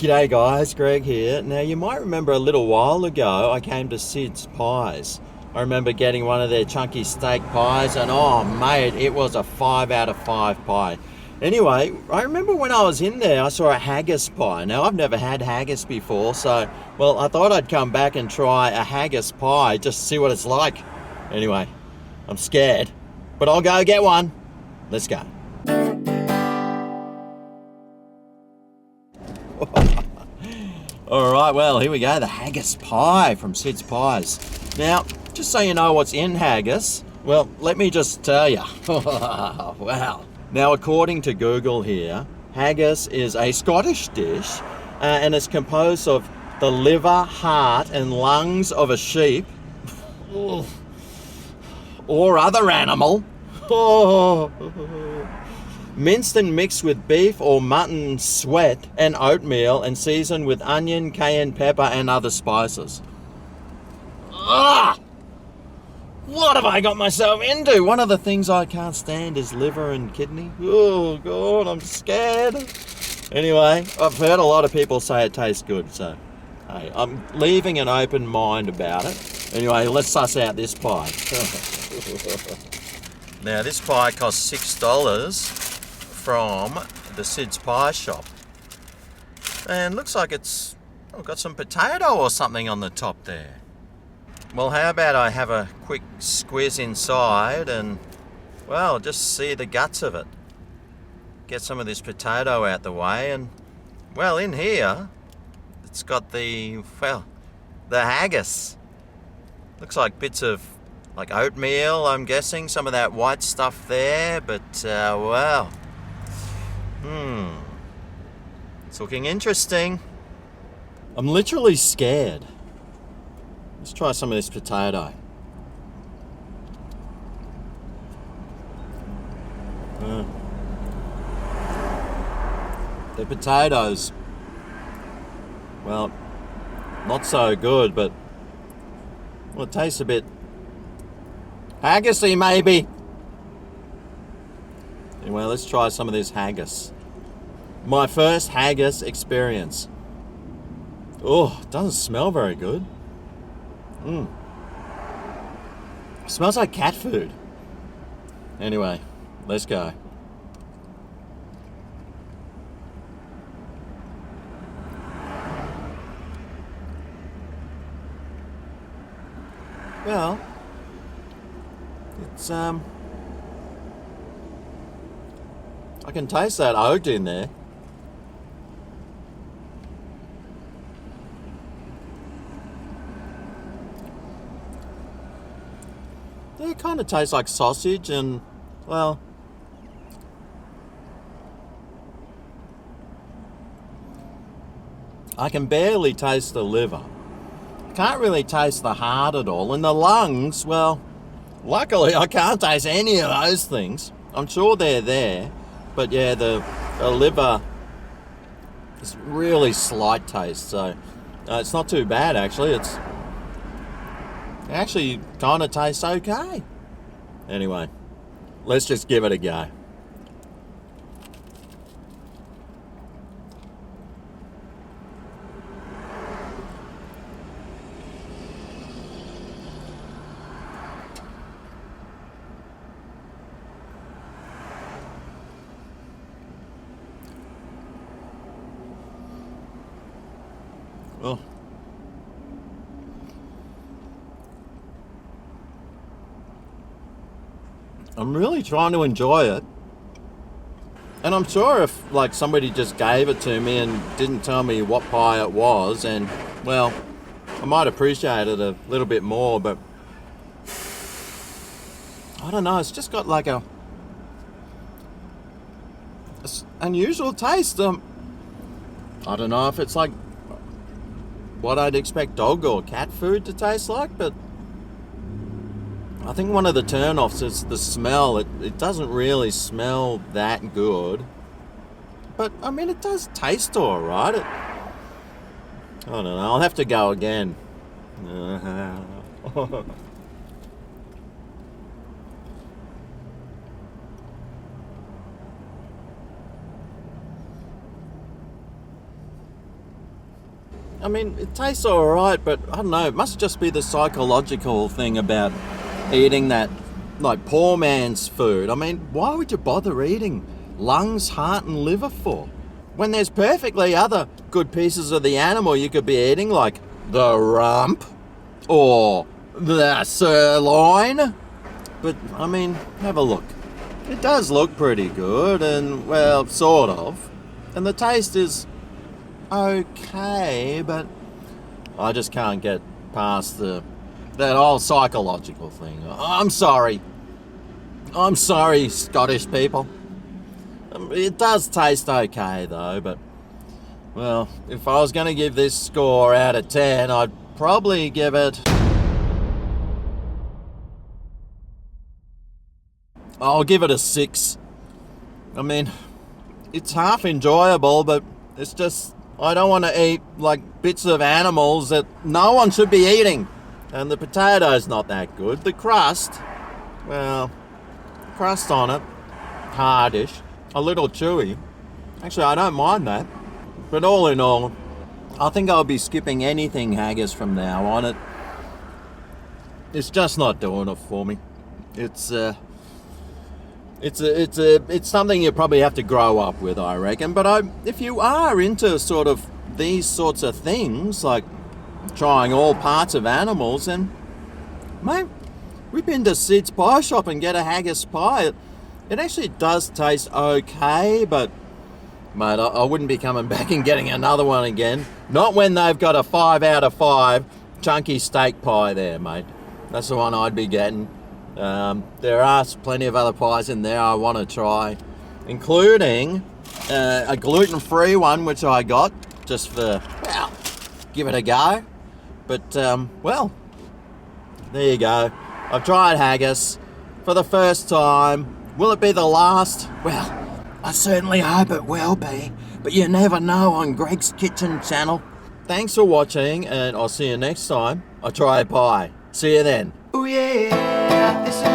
G'day guys, Greg here. Now you might remember a little while ago I came to Sid's Pies. I remember getting one of their chunky steak pies and oh mate, it was a 5 out of 5 pie. Anyway, I remember when I was in there I saw a haggis pie. Now I've never had haggis before, so well I thought I'd come back and try a haggis pie just to see what it's like. Anyway, I'm scared, but I'll go get one. Let's go. Alright, well, here we go, the haggis pie from Sid's Pies. Now, just so you know what's in haggis, well, let me just tell you. Wow. Now, according to Google here, haggis is a Scottish dish, and it's composed of the liver, heart, and lungs of a sheep or other animal. Minced and mixed with beef or mutton sweat and oatmeal and seasoned with onion, cayenne pepper and other spices. Ugh! What have I got myself into? One of the things I can't stand is liver and kidney. Oh God, I'm scared. Anyway, I've heard a lot of people say it tastes good, so hey, I'm leaving an open mind about it. Anyway, let's suss out this pie. Now this pie costs $6 from the Sid's Pie shop, and looks like it's got some potato or something on the top there. Well, how about I have a quick squiz inside and well just see the guts of it, get some of this potato out the way, and well in here it's got the haggis. Looks like bits of like oatmeal, I'm guessing, some of that white stuff there, but well, it's looking interesting. I'm literally scared. Let's try some of this potato. The potatoes, well, not so good, but well, it tastes a bit haggisy maybe. Anyway, let's try some of this haggis. My first haggis experience. Oh, it doesn't smell very good. Smells like cat food. Anyway, let's go. Well, it's I can taste that oat in there. It kind of tastes like sausage and, well, I can barely taste the liver. Can't really taste the heart at all. And the lungs, well, luckily I can't taste any of those things. I'm sure they're there. But yeah, the liver is really slight taste. So it's not too bad actually. It actually kind of tastes okay. Anyway, let's just give it a go. Oh. I'm really trying to enjoy it. And I'm sure if like somebody just gave it to me and didn't tell me what pie it was, and well, I might appreciate it a little bit more, but I don't know, it's just got like a unusual taste. I don't know if it's like what I'd expect dog or cat food to taste like, but I think one of the turn-offs is the smell. It doesn't really smell that good. But, I mean, it does taste alright. I don't know. I'll have to go again. I mean, it tastes alright, but I don't know, it must just be the psychological thing about eating that, like, poor man's food. I mean, why would you bother eating lungs, heart and liver for? When there's perfectly other good pieces of the animal you could be eating, like the rump or the sirloin. But, I mean, have a look. It does look pretty good and, well, sort of. And the taste is okay, but I just can't get past that whole psychological thing. I'm sorry, Scottish people. It does taste okay though, but, well, if I was going to give this score out of 10, I'd probably give it... I'll give it a 6. I mean, it's half enjoyable, but it's just... I don't want to eat, like, bits of animals that no one should be eating. And the potato's not that good. The crust, well, crust on it, hardish, a little chewy. Actually, I don't mind that. But all in all, I think I'll be skipping anything haggis from now on. It's just not doing it for me. It's something you probably have to grow up with, I reckon. But if you are into sort of these sorts of things, like trying all parts of animals, then, mate, whip into Sid's Pie Shop and get a haggis pie. It actually does taste okay, but, mate, I wouldn't be coming back and getting another one again. Not when they've got a 5 out of 5 chunky steak pie there, mate. That's the one I'd be getting. There are plenty of other pies in there I want to try, including a gluten-free one, which I got just for, well, give it a go. But, well, there you go. I've tried haggis for the first time. Will it be the last? Well, I certainly hope it will be, but you never know on Greg's Kitchen channel. Thanks for watching, and I'll see you next time I try a pie. See you then. Oh yeah, this is